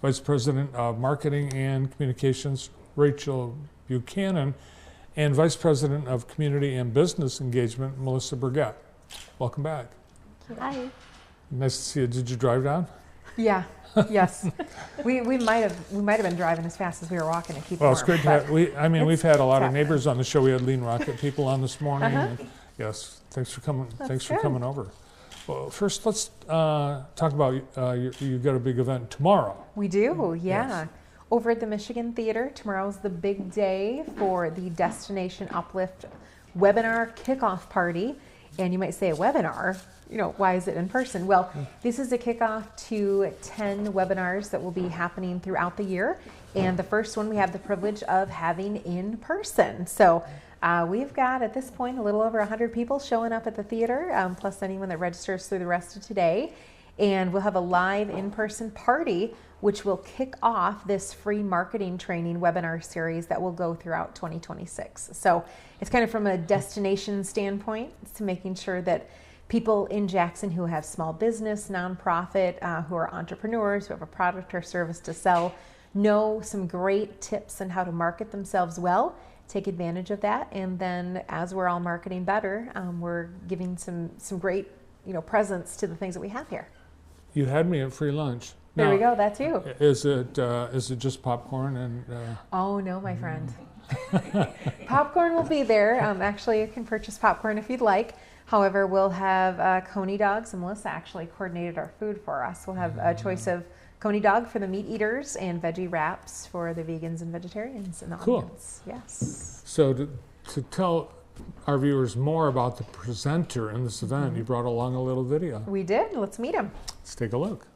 Vice President of Marketing and Communications, Rachel Buchanan, and Vice President of Community and Business Engagement, Melissa Burgett. Welcome back. Hi. Nice to see you. Did you drive down? Yeah. Yes. we might have been driving as fast as we were walking to keep Well, warm. it's great to have. We've had a lot of neighbors on the show. We had Lean Rocket people on this morning. And yes, thanks for coming. Thanks for coming over. Well, first, let's talk about you've got a big event tomorrow. We do, yeah. Yes. Over at the Michigan Theater, tomorrow's the big day for the Destination Uplift webinar kickoff party. And you might say a webinar, why is it in person? Well, this is a kickoff to 10 webinars that will be happening throughout the year. And the first one we have the privilege of having in person. So we've got, at this point, a little over 100 people showing up at the theater, plus anyone that registers through the rest of today. And we'll have a live in-person party, which will kick off this free marketing training webinar series that will go throughout 2026. So it's kind of from a destination standpoint, to making sure that people in Jackson who have small business, nonprofit, who are entrepreneurs, who have a product or service to sell, know some great tips on how to market themselves well, take advantage of that. And then as we're all marketing better, we're giving some great presents to the things that we have here. You had me at free lunch. There Now, we go, that's you. Is it just popcorn and? Oh no, my friend. Popcorn will be there. Actually, you can purchase popcorn if you'd like. However, we'll have coney dogs, and Melissa actually coordinated our food for us. We'll have a choice of coney dog for the meat eaters and veggie wraps for the vegans and vegetarians in the audience. Yes. So to tell our viewers more about the presenter in this event, you brought along a little video. We did. Let's meet him. Let's take a look.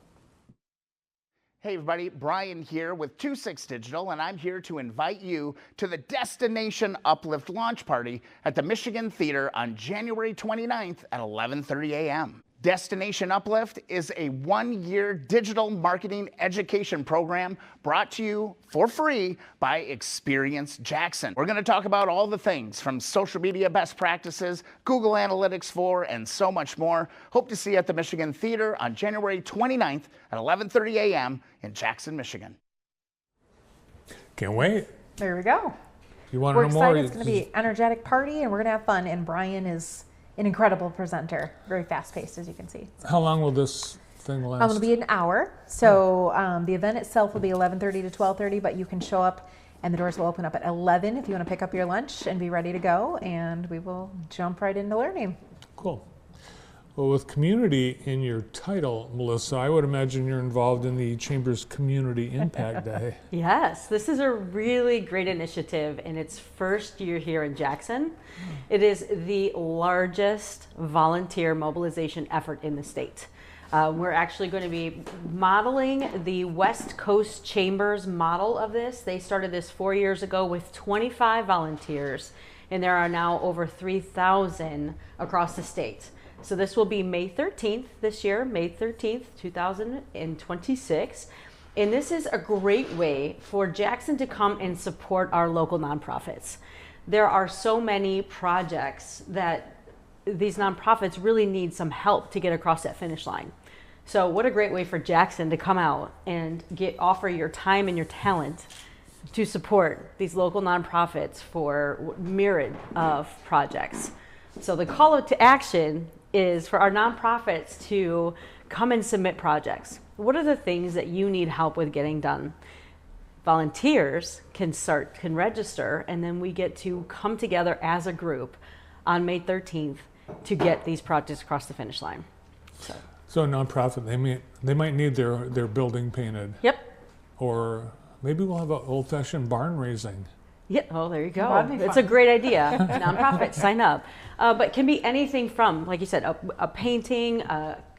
Hey everybody, Brian here with 26 Digital, and I'm here to invite you to the Destination Uplift launch party at the Michigan Theater on January 29th at 11:30 a.m. Destination Uplift is a one-year digital marketing education program brought to you for free by Experience Jackson. We're going to talk about all the things from social media best practices, Google Analytics 4, and so much more. Hope to see you at the Michigan Theater on January 29th at 11:30 a.m. in Jackson, Michigan. Can't wait. There we go. You want to We're know more? excited. It's going to be an energetic party, and we're going to have fun. And Brian is an incredible presenter, very fast-paced, as you can see. How long will this thing last? It'll be an hour. So the event itself will be 11:30 to 12:30, but you can show up, and the doors will open up at 11 if you want to pick up your lunch and be ready to go, and we will jump right into learning. Cool. Well, with community in your title, Melissa, I would imagine you're involved in the Chamber's Community Impact Day. Yes, this is a really great initiative in its first year here in Jackson. It is the largest volunteer mobilization effort in the state. We're actually going to be modeling the West Coast Chamber's model of this. They started this 4 years ago with 25 volunteers, and there are now over 3,000 across the state. So this will be May 13th this year, May 13th, 2026. And this is a great way for Jackson to come and support our local nonprofits. There are so many projects that these nonprofits really need some help to get across that finish line. So what a great way for Jackson to come out and offer your time and your talent to support these local nonprofits for myriad of projects. So the call to action is for our nonprofits to come and submit projects. What are the things that you need help with getting done? Volunteers can register, and then we get to come together as a group on May 13th to get these projects across the finish line. So a nonprofit, they might need their building painted. Yep. Or maybe we'll have an old-fashioned barn raising. Yeah, oh, there you go. It's a great idea. Nonprofits, sign up. But can be anything from, like you said, a painting,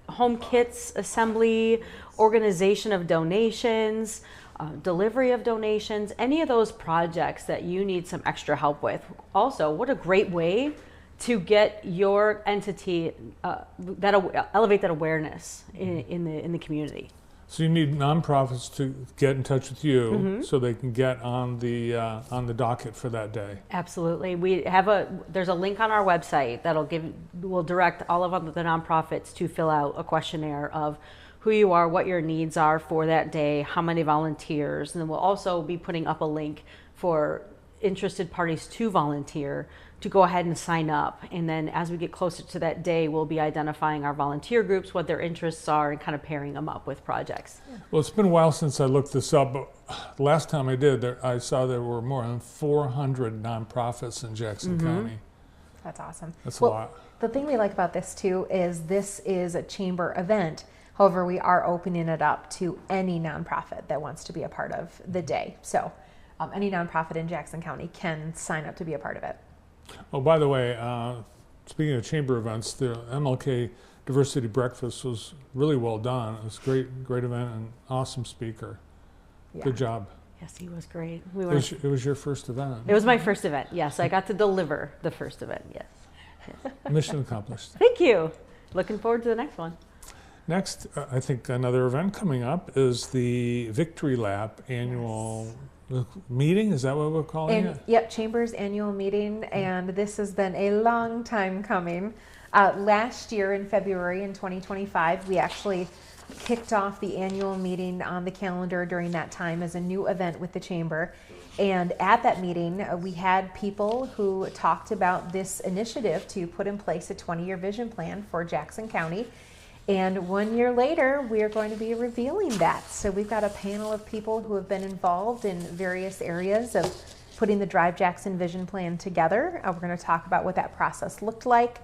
home kits assembly, organization of donations, delivery of donations, any of those projects that you need some extra help with. Also, what a great way to get your entity, elevate that awareness in the community. So you need nonprofits to get in touch with you so they can get on the docket for that day. Absolutely. There's a link on our website will direct all of the nonprofits to fill out a questionnaire of who you are, what your needs are for that day, how many volunteers, and then we'll also be putting up a link for interested parties to volunteer to go ahead and sign up. And then as we get closer to that day, we'll be identifying our volunteer groups, what their interests are, and kind of pairing them up with projects. Well, it's been a while since I looked this up, but the last time I did, I saw there were more than 400 nonprofits in Jackson County. That's awesome. That's a lot. The thing we like about this too is this is a chamber event. However, we are opening it up to any nonprofit that wants to be a part of the day. So any nonprofit in Jackson County can sign up to be a part of it. Oh, by the way, speaking of chamber events, the MLK Diversity Breakfast was really well done. It was a great event and awesome speaker. Yeah. Good job. Yes, he was great. It was your first event. It was my first event. Yes, I got to deliver the first event. Yes. Mission accomplished. Thank you. Looking forward to the next one. Next, I think another event coming up is the Victory Lap annual meeting. Is that what we're calling it? Yep, Chamber's annual meeting, and this has been a long time coming. Last year in February in 2025, we actually kicked off the annual meeting on the calendar during that time as a new event with the Chamber. And at that meeting, we had people who talked about this initiative to put in place a 20-year vision plan for Jackson County. And 1 year later, we are going to be revealing that. So we've got a panel of people who have been involved in various areas of putting the Drive Jackson vision plan together. We're going to talk about what that process looked like,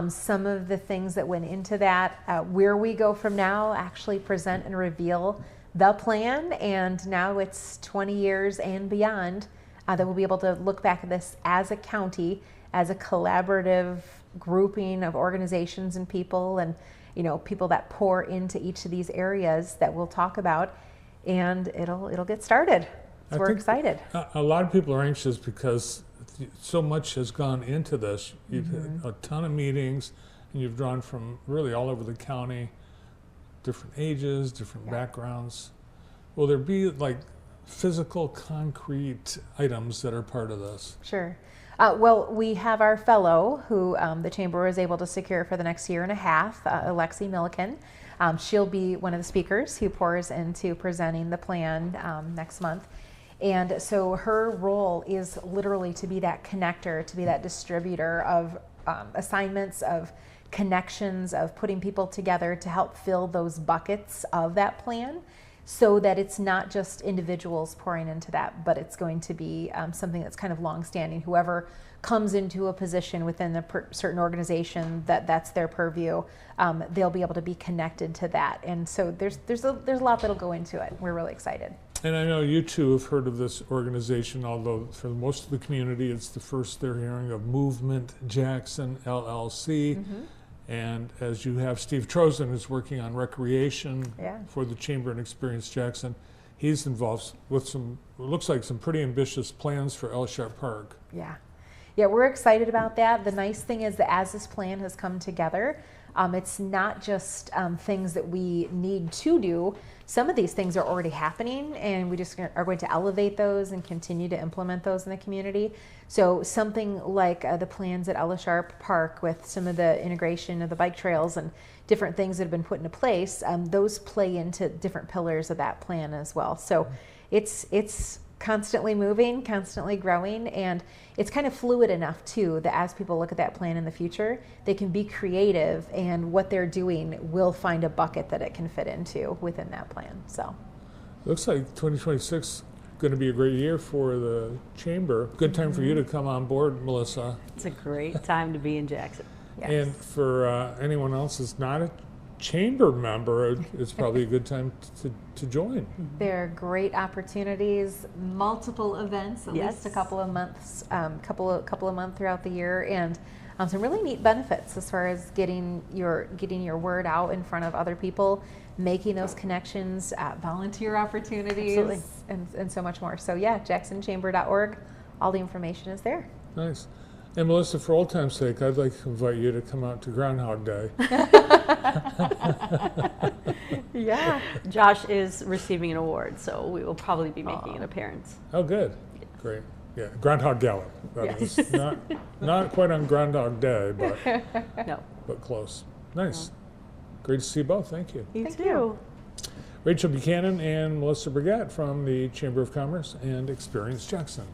some of the things that went into that, where we go from now, actually present and reveal the plan. And now it's 20 years and beyond that we'll be able to look back at this as a county, as a collaborative grouping of organizations and people, and people that pour into each of these areas that we'll talk about, and it'll get started. So we're excited. A lot of people are anxious because so much has gone into this. You've had a ton of meetings, and you've drawn from really all over the county, different ages, different backgrounds. Will there be like physical, concrete items that are part of this? Sure. Well, we have our fellow who the Chamber was able to secure for the next year and a half, Alexi Milliken. She'll be one of the speakers who pours into presenting the plan next month. And so her role is literally to be that connector, to be that distributor of assignments, of connections, of putting people together to help fill those buckets of that plan, so that it's not just individuals pouring into that, but it's going to be something that's kind of long-standing. Whoever comes into a position within a certain organization that's their purview, they'll be able to be connected to that. And so there's a lot that'll go into it. We're really excited. And I know you two have heard of this organization, although for most of the community, it's the first they're hearing of Movement Jackson, LLC. And as you have Steve Trozen, who's working on recreation for the Chamber and Experience Jackson, he's involved with some, it looks like some pretty ambitious plans for L Sharp Park. Yeah, we're excited about that. The nice thing is that as this plan has come together, it's not just things that we need to do. Some of these things are already happening, and we just are going to elevate those and continue to implement those in the community. So something like the plans at L Sharp Park with some of the integration of the bike trails and different things that have been put into place, those play into different pillars of that plan as well. So it's constantly moving, constantly growing, and it's kind of fluid enough too that as people look at that plan in the future, they can be creative, and what they're doing will find a bucket that it can fit into within that plan. So looks like 2026 going to be a great year for the Chamber. Good time for you to come on board, Melissa. It's a great time to be in Jackson. yes. And for anyone else that's not a Chamber member, it's probably a good time to join. There are great opportunities, multiple events, at least a couple of months, couple of months throughout the year, and some really neat benefits as far as getting your word out in front of other people, making those connections, volunteer opportunities, and so much more. So yeah, JacksonChamber.org, all the information is there. Nice. And Melissa, for old time's sake, I'd like to invite you to come out to Groundhog Day. Yeah. Josh is receiving an award, so we will probably be making an appearance. Oh, good. Yes. Great. Yeah, Groundhog Gallop. That is not quite on Groundhog Day, but No. but close. Nice. Great to see you both. Thank you. You Thank too. you. Rachel Buchanan and Melissa Brigette from the Chamber of Commerce and Experience Jackson.